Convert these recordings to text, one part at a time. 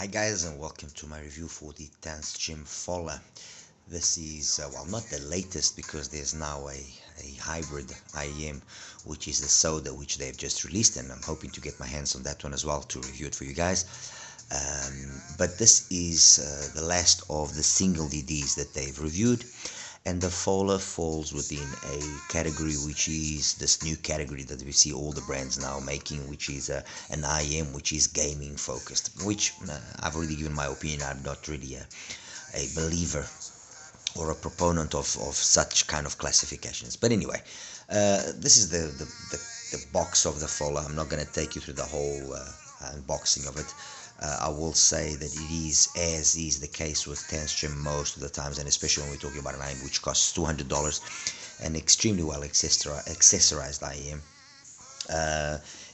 Hi guys, and welcome to my review for the Tanchjim Fola. This is, well, not the latest because there's now a hybrid IEM, which is the soda which they've just released, and I'm hoping to get my hands on that one as well to review it for you guys. But this is the last of the single DDs that they've reviewed, and the Fola falls within a category which is this new category that we see all the brands now making, which is an IEM which is gaming focused, which I've already given my opinion. I'm not really a believer or a proponent of such kind of classifications, but anyway, this is the box of the Fola. I'm not going to take you through the whole unboxing of it. I will say that it is, as is the case with Tanchjim most of the times, and especially when we're talking about an IEM which costs $200, an extremely well accessorized IEM.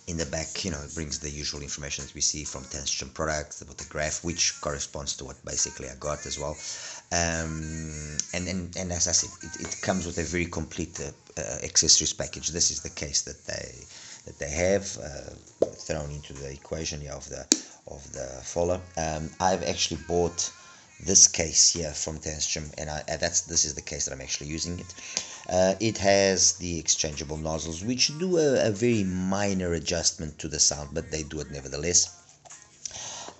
In the back, it brings the usual information that we see from Tanchjim products about the graph, which corresponds to what basically I got as well. And as I said, it comes with a very complete accessories package. This is the case that they have thrown into the equation here of the Fola. I've actually bought this case here from Tanchjim, and this is the case that I'm actually using it. It has the exchangeable nozzles, which do a very minor adjustment to the sound, but they do it nevertheless.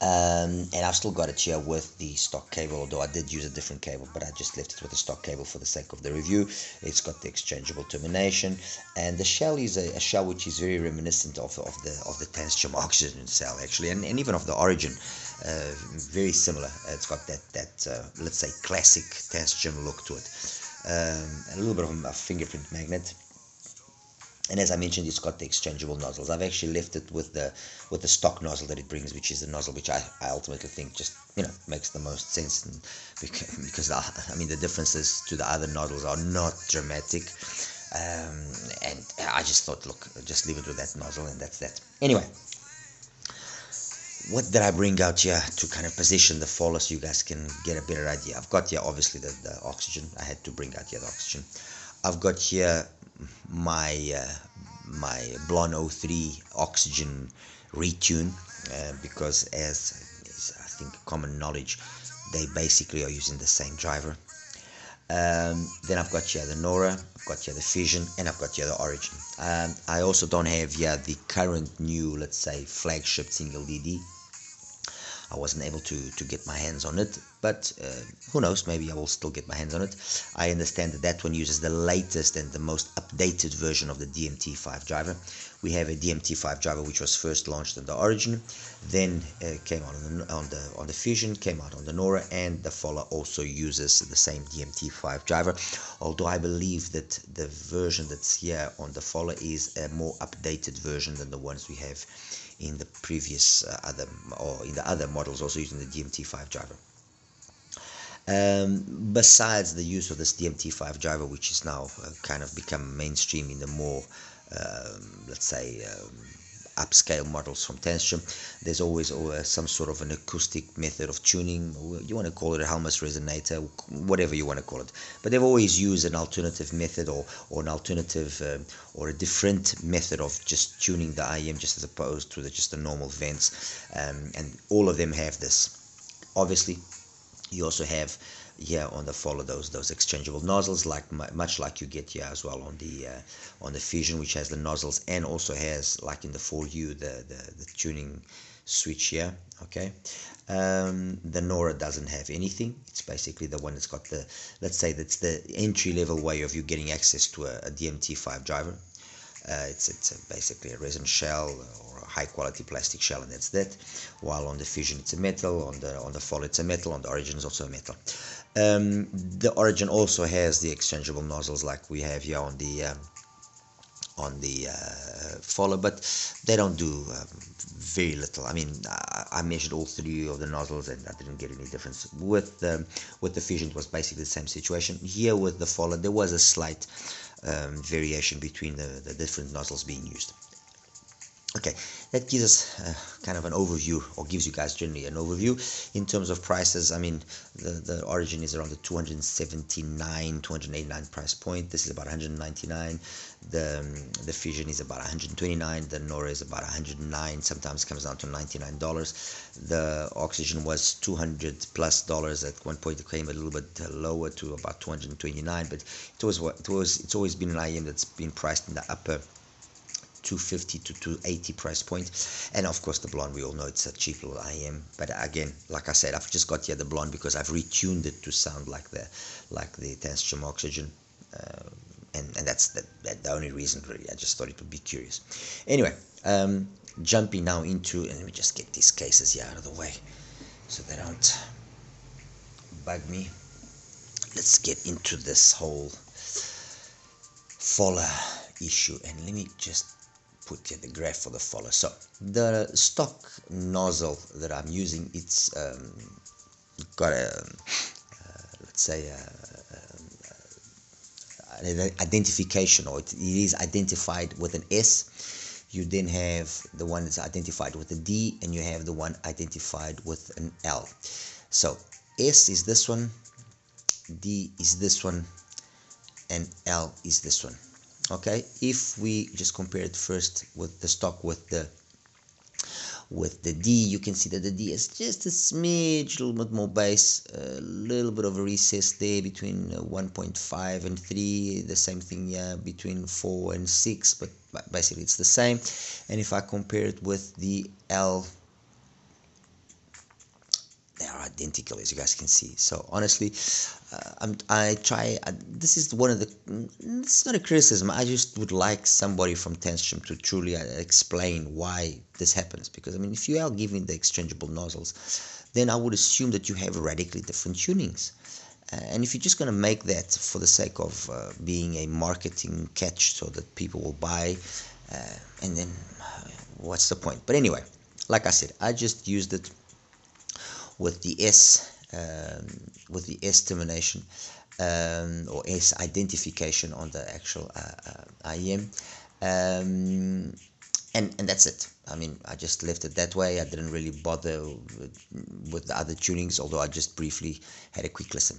And I've still got it here with the stock cable, although I did use a different cable, but I just left it with the stock cable for the sake of the review. It's got the exchangeable termination, and the shell is a shell which is very reminiscent of the Tanchjim oxygen cell actually, and even of the Origin. Very similar. It's got that let's say classic Tanchjim look to it, and a little bit of a fingerprint magnet. And as I mentioned, it's got the exchangeable nozzles. I've actually left it with the stock nozzle that it brings, which is the nozzle which I ultimately think just makes the most sense, and because I mean the differences to the other nozzles are not dramatic, and I just thought, look, just leave it with that nozzle, and that's that. Anyway, what did I bring out here to kind of position the Fola so you guys can get a better idea? I've got here obviously the oxygen. I had to bring out here the oxygen. I've got here my Blon 03 oxygen retune, because as is, I think, common knowledge, they basically are using the same driver. Then I've got here the Nora, I've got here the Fission, and I've got here the Origin. I also don't have here the current new, let's say, flagship single DD. I wasn't able to get my hands on it, but who knows, maybe I will still get my hands on it. I understand that one uses the latest and the most updated version of the DMT5 driver. We have a DMT5 driver which was first launched on the Origin, then came out on the Fission, came out on the Nora, and the Fola also uses the same DMT5 driver, although I believe that the version that's here on the Fola is a more updated version than the ones we have in the previous in the other models also using the DMT5 driver. Besides the use of this DMT5 driver, which is now kind of become mainstream in the more let's say upscale models from Tanchjim, there's always some sort of an acoustic method of tuning. You want to call it a Helmholtz resonator, whatever you want to call it, but they've always used an alternative method or an alternative or a different method of just tuning the IEM, just as opposed to just the normal vents, and all of them have this. Obviously, you also have here on the Fola those exchangeable nozzles, much like you get here as well on the Fission, which has the nozzles and also has, like in the 4U, the tuning switch here. Okay, the Nora doesn't have anything. It's basically the one that's got the, let's say that's the entry level way of you getting access to a DMT5 driver. It's basically a resin shell or a high quality plastic shell, and that's that. While on the Fission it's a metal, on the Fola it's a metal, on the Origin is also a metal. The Origin also has the exchangeable nozzles like we have here on the Fola, but they don't do very little. I mean, I measured all three of the nozzles and I didn't get any difference. With the Fission, it was basically the same situation. Here with the Fola, there was a slight variation between the different nozzles being used. Okay, that gives us kind of an overview, or gives you guys generally an overview in terms of prices. I mean, the Origin is around the 279, 289 price point. This is about 199. The Fission is about 129. The Nora is about 109. Sometimes comes down to $99. The Oxygen was $200+ at one point. It came a little bit lower to about 229, but it's always been an IEM that's been priced in the upper 250 to 280 price point. And of course the blonde, we all know it's a cheap little IEM, but again, like I said, I've just got here the blonde because I've retuned it to sound like the Tanchjim Oxygen, and that's the only reason really. I just thought it would be curious. Anyway, jumping now into, and let me just get these cases here out of the way so they don't bug me. Let's get into this whole Fola issue, and let me just put here the graph for the Fola. So the stock nozzle that I'm using, it's got a let's say an identification, or it is identified with an S. You then have the one that's identified with a D, and you have the one identified with an L. So S is this one, D is this one, and L is this one. Okay, if we just compare it first with the stock with the D, you can see that the D is just a smidge, a little bit more bass, a little bit of a recess there between 1.5 and 3, the same thing here between 4 and 6, but basically it's the same. And if I compare it with the L, they are identical, as you guys can see. So honestly, this is one of the, it's not a criticism, I just would like somebody from Tanchjim to truly explain why this happens, because I mean, if you are giving the exchangeable nozzles, then I would assume that you have radically different tunings, and if you're just going to make that for the sake of being a marketing catch so that people will buy, and then what's the point? But anyway, like I said, I just used it with the S termination, or S identification on the actual IEM, and that's it. I mean, I just left it that way. I didn't really bother with the other tunings, although I just briefly had a quick listen.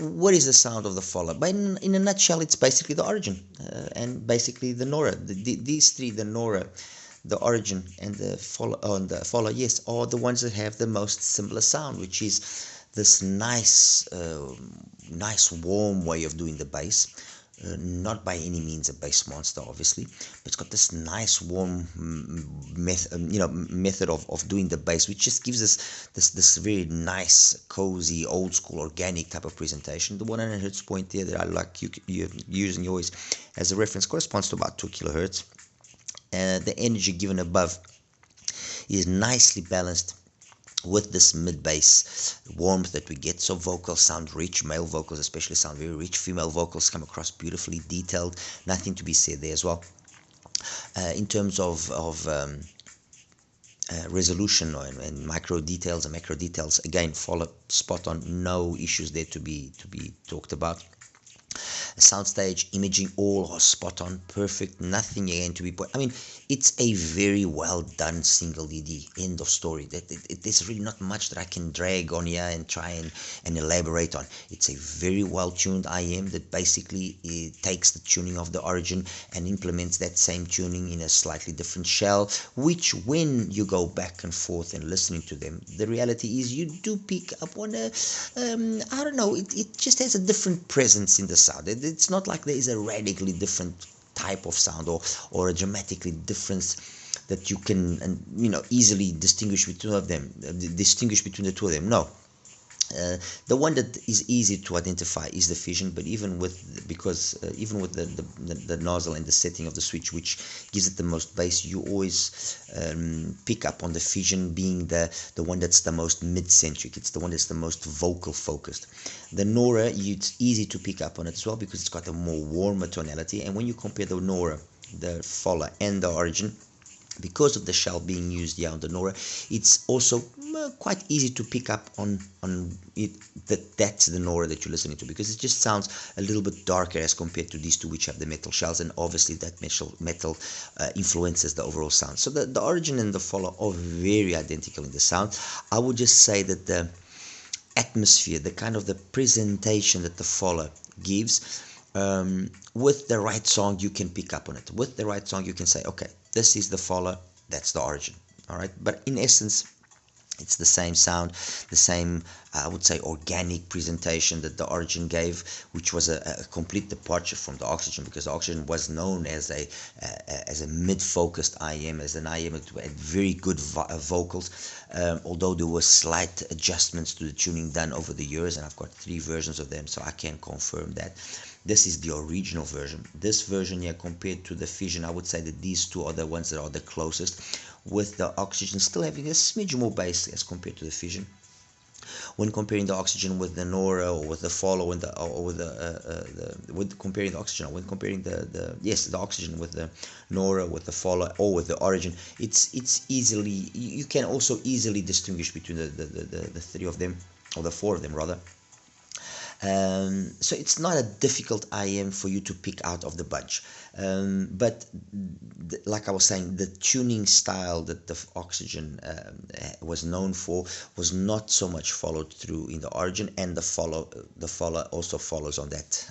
What is the sound of the Fola? But in a nutshell, it's basically the Origin, and basically the Nora. These three, the Nora, the Origin, and the Fola, yes, are the ones that have the most similar sound, which is this nice warm way of doing the bass. Not by any means a bass monster, obviously, but it's got this nice warm method of doing the bass, which just gives us this very nice, cozy, old school, organic type of presentation. The 100 hertz point there that I like you're using always as a reference corresponds to about 2 kilohertz. The energy given above is nicely balanced with this mid-bass warmth that we get. So vocals sound rich, male vocals especially sound very rich, female vocals come across beautifully detailed, nothing to be said there as well. In terms of resolution and micro details and macro details, again, Fola spot on, no issues there to be talked about. Soundstage, imaging, all are spot on, perfect, nothing again to be put. I mean, it's a very well done single DD, end of story. There's really not much that I can drag on here and try and elaborate on. It's a very well tuned IEM that basically takes the tuning of the Origin and implements that same tuning in a slightly different shell, which when you go back and forth and listening to them, the reality is you do pick up on a, I don't know, it just has a different presence in the sound. It's not like there is a radically different type of sound or a dramatically difference that you can easily distinguish between the two of them. No, the one that is easy to identify is the Fission, but even with the nozzle and the setting of the switch, which gives it the most bass, you always pick up on the Fission being the one that's the most mid-centric. It's the one that's the most vocal focused. The Nora, it's easy to pick up on it as well because it's got a more warmer tonality, and when you compare the Nora, the Fola, and the Origin, because of the shell being used here on the Nora, it's also quite easy to pick up on it, that's the Nora that you're listening to, because it just sounds a little bit darker as compared to these two which have the metal shells, and obviously that metal influences the overall sound. So the origin and the Fola are very identical in the sound. I would just say that the atmosphere, the kind of the presentation that the Fola gives, with the right song you can pick up on it. With the right song you can say, okay, this is the Fola, that's the origin. All right, but in essence it's the same sound, the same, I would say, organic presentation that the Origin gave, which was a complete departure from the Oxygen, because the Oxygen was known as a mid-focused IEM, as an IEM that had very good vocals, although there were slight adjustments to the tuning done over the years, and I've got 3 versions of them, so I can confirm that. This is the original version. This version here, compared to the Fission, I would say that these two are the ones that are the closest, with the Oxygen still having a smidge more bass as compared to the Fission. When comparing the Oxygen with the Nora or with the Fola, comparing the Oxygen, when comparing the Oxygen with the Nora, with the Fola, or with the Origin, it's easily, you can also easily distinguish between the 3 of them, or the 4 of them rather. So it's not a difficult IEM for you to pick out of the bunch, but like I was saying, the tuning style that the Oxygen was known for was not so much followed through in the Origin, and the Fola also follows on that.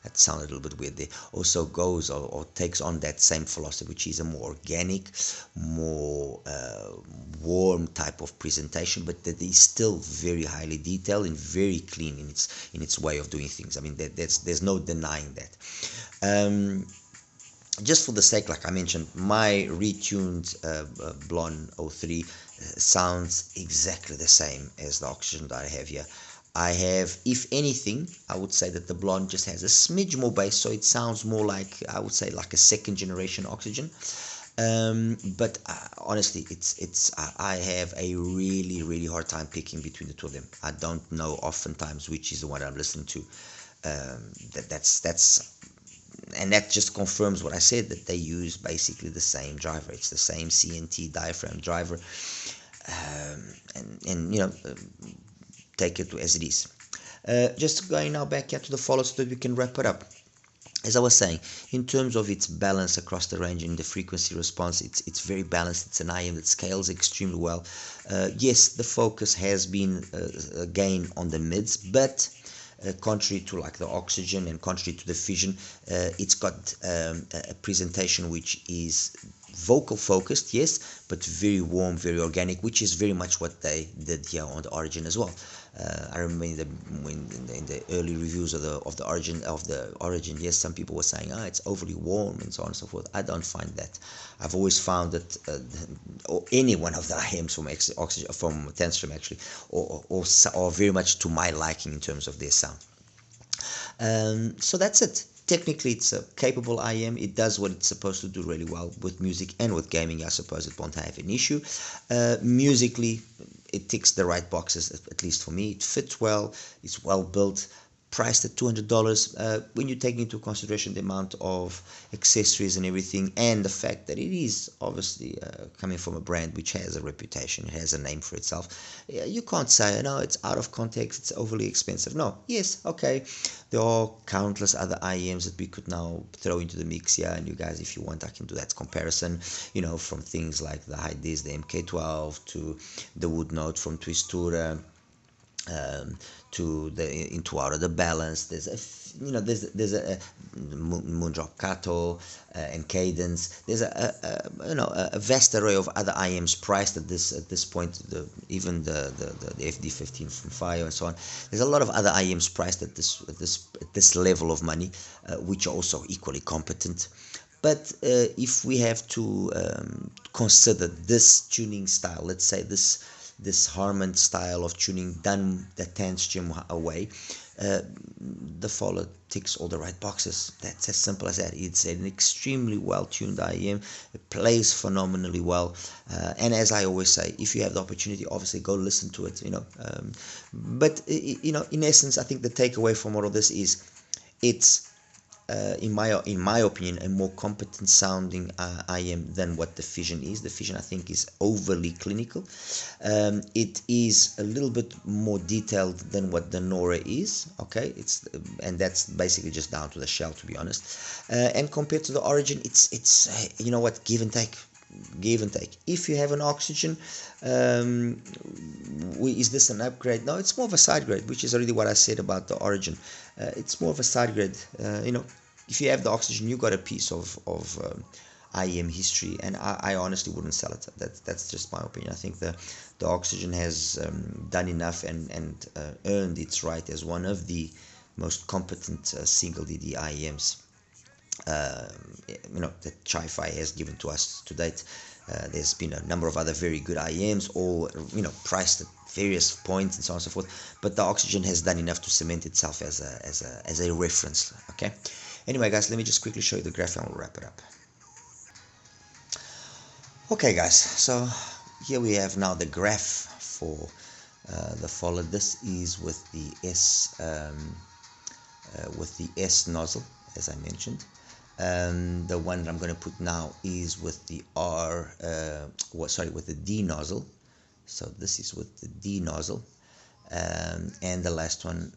That sounded a little bit weird there. Also goes or takes on that same philosophy, which is a more organic, more warm type of presentation, but that is still very highly detailed and very clean in its way of doing things. I mean, there's no denying that. Just for the sake, like I mentioned, my retuned Blonde 03 sounds exactly the same as the Oxygen that I have here. I have, if anything, I would say that the Blonde just has a smidge more bass, so it sounds more like, I would say, like a second generation Oxygen. But honestly, I have a really hard time picking between the two of them. I don't know oftentimes which is the one I'm listening to. And that just confirms what I said, that they use basically the same driver. It's the same CNT diaphragm driver, and you know, take it as it is. Just going now back here to the Fola so that we can wrap it up. As I was saying, in terms of its balance across the range and the frequency response, it's very balanced. It's an IEM that scales extremely well. Yes, the focus has been again on the mids, but contrary to like the Oxygen and contrary to the Fission, it's got a presentation which is vocal focused, yes, but very warm, very organic, which is very much what they did here on the Origin as well. I remember in the early reviews of the Origin, yes, some people were saying, it's overly warm and so on and so forth. I don't find that. I've always found that or any one of the IEMs from Tanchjim actually, or very much to my liking in terms of their sound. So that's it. Technically, it's a capable IEM. It does what it's supposed to do really well with music and with gaming. I suppose it won't have an issue. Musically, it ticks the right boxes, at least for me. It fits well. It's well built. Priced at $200. When you take into consideration the amount of accessories and everything, and the fact that it is obviously coming from a brand which has a reputation, it has a name for itself, you can't say, no, it's out of context, it's overly expensive. No, yes, okay, there are countless other IEMs that we could now throw into the mix here, and you guys, if you want, I can do that comparison, you know, from things like the HIFIGO, the MK12, to the Wood Note from Twistura, to the Into Out of the Balance. There's a Moondrop Kato and Cadence. There's a vast array of other IEMs priced at this point. Even the FD15 from Fire and so on. There's a lot of other IEMs priced at this level of money, which are also equally competent. But if we have to consider this tuning style, let's say this Harman style of tuning done the Tanchjim way, the Fola ticks all the right boxes. That's as simple as that. It's an extremely well tuned IEM. It plays phenomenally well, and as I always say, if you have the opportunity, obviously go listen to it. But in essence, I think the takeaway from all of this is it's in my opinion, a more competent sounding IEM than what the Fission is. The Fission, I think, is overly clinical. It is a little bit more detailed than what the Nora is. Okay, and that's basically just down to the shell, to be honest. And compared to the Origin, it's you know what, give and take. Give and take. If you have an Oxygen, is this an upgrade? No, it's more of a side grade, which is already what I said about the Origin. It's more of a side grade. You know, if you have the Oxygen, you got a piece of IEM history, and I honestly wouldn't sell it. That's just my opinion. I think the Oxygen has done enough and earned its right as one of the most competent single DD IEMs. You know, that HIFIGO has given to us to date. There's been a number of other very good IEMs, all, you know, priced at various points and so on and so forth, but the Oxygen has done enough to cement itself as a reference. Okay, anyway guys, let me just quickly show you the graph and we'll wrap it up. Okay guys, so here we have now the graph for the Fola. This is with the S nozzle, as I mentioned. The one that I'm going to put now is with the with the D nozzle. So this is with the D nozzle, and the last one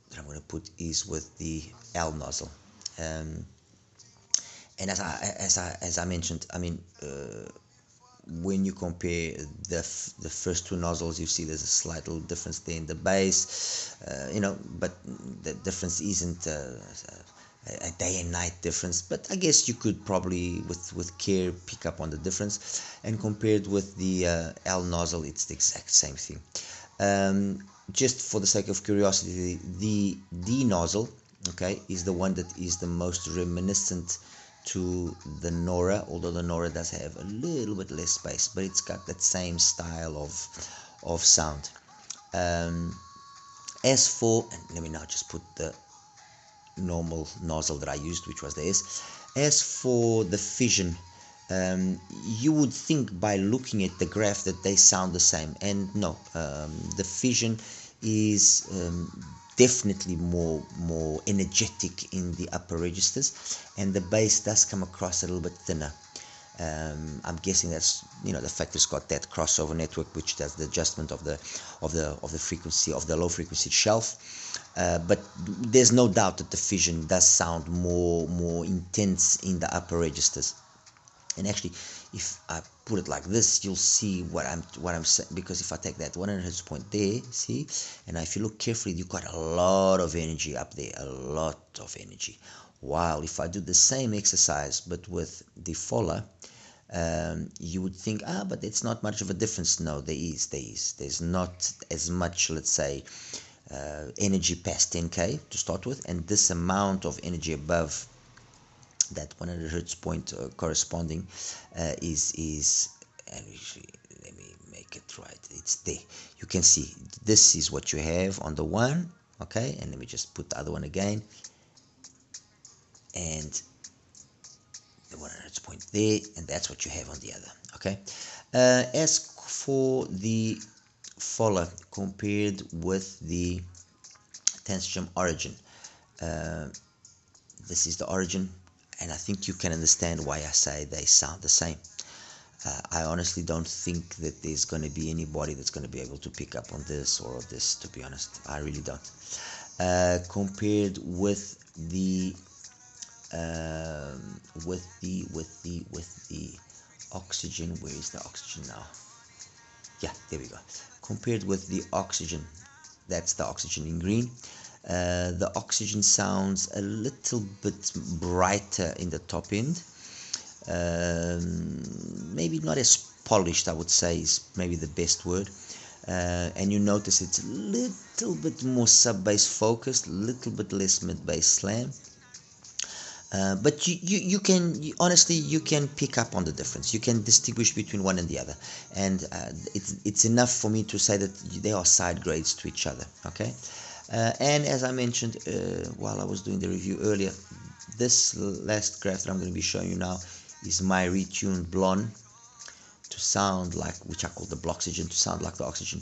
that I'm going to put is with the L nozzle. And as I mentioned, I mean, when you compare the first two nozzles, you see there's a slight little difference there in the base, you know, but the difference isn't a day and night difference, but I guess you could probably with care pick up on the difference. And compared with the L nozzle, it's the exact same thing. Just for the sake of curiosity, the D nozzle, okay, is the one that is the most reminiscent to the Nora, although the Nora does have a little bit less space, but it's got that same style of sound. As for, and let me now just put the normal nozzle that I used, which was the S. As for the Fission, you would think by looking at the graph that they sound the same, and no, the Fission is definitely more energetic in the upper registers, and the bass does come across a little bit thinner. I'm guessing that's, you know, the fact it's got that crossover network, which does the adjustment of the frequency of the low frequency shelf. But there's no doubt that the Fission does sound more intense in the upper registers. And actually, if I put it like this, you'll see what I'm saying, because if I take that 100 Hz point there, see, and if you look carefully, you've got a lot of energy up there, a lot of energy. While if I do the same exercise but with the Fola, you would think, but it's not much of a difference. No, there is. There's not as much, let's say, energy past 10K to start with, and this amount of energy above that 100 Hz point corresponding is, and let me make it right, it's there. You can see this is what you have on the one, okay, and let me just put the other one again, and the 100 Hz point there, and that's what you have on the other. Okay, as for the Fola compared with the Tanchjim Origin, this is the Origin, and I think you can understand why I say they sound the same. I honestly don't think that there's going to be anybody that's going to be able to pick up on this or this, to be honest. I really don't. Compared with the Oxygen, where is the Oxygen now? Yeah, there we go. Compared with the Oxygen, that's the Oxygen in green. The Oxygen sounds a little bit brighter in the top end. Maybe not as polished, I would say, is maybe the best word. And you notice it's a little bit more sub-bass focused, a little bit less mid-bass slam. But you can honestly, you can pick up on the difference. You can distinguish between one and the other, and it's enough for me to say that they are side grades to each other. Okay, and as I mentioned while I was doing the review earlier, this last graph that I'm going to be showing you now is my retuned blonde to sound like, which I call the Bloxygen, to sound like the Oxygen.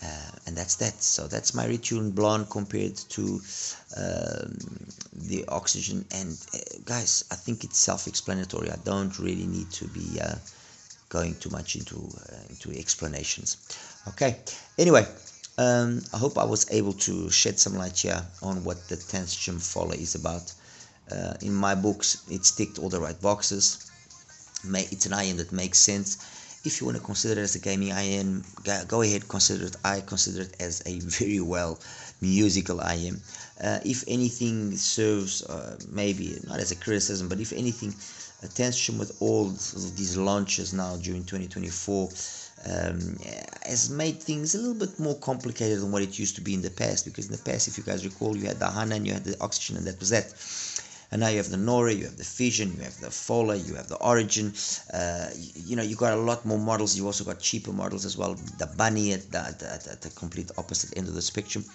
And that's that. So that's my retuned blonde compared to the oxygen. And guys, I think it's self-explanatory. I don't really need to be going too much into explanations. Okay. Anyway, I hope I was able to shed some light here on what the Tanchjim Fola is about. In my books, it's ticked all the right boxes. It's an IEM that makes sense. If you want to consider it as a gaming IEM, go ahead, consider it. I consider it as a very well musical IEM. If anything serves, maybe not as a criticism, but if anything, Tanchjim with all of these launches now during 2024 has made things a little bit more complicated than what it used to be in the past. Because in the past, if you guys recall, you had the HANA and you had the oxygen, and that was that. And now you have the Nora, you have the Fission, you have the Fola, you have the Origin. You know, you got a lot more models. You also got cheaper models as well. The Bunny at the complete opposite end of the spectrum.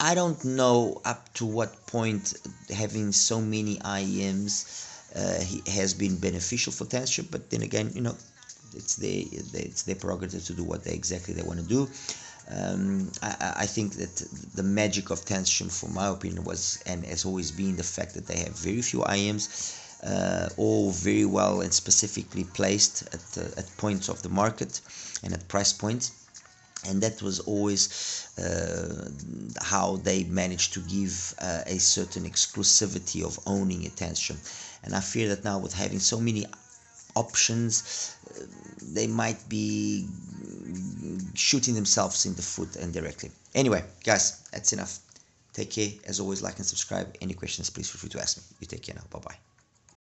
I don't know up to what point having so many IEMs has been beneficial for Tanchjim, but then again, you know, it's their prerogative to do what they want to do. I think that the magic of Tanchjim, for my opinion, was and has always been the fact that they have very few IEMs, all very well and specifically placed at points of the market and at price points. And that was always how they managed to give a certain exclusivity of owning a Tanchjim. And I fear that now, with having so many options, they might be shooting themselves in the foot indirectly. Anyway, guys, that's enough. Take care. As always, like and subscribe. Any questions, please feel free to ask me. You take care now. Bye-bye.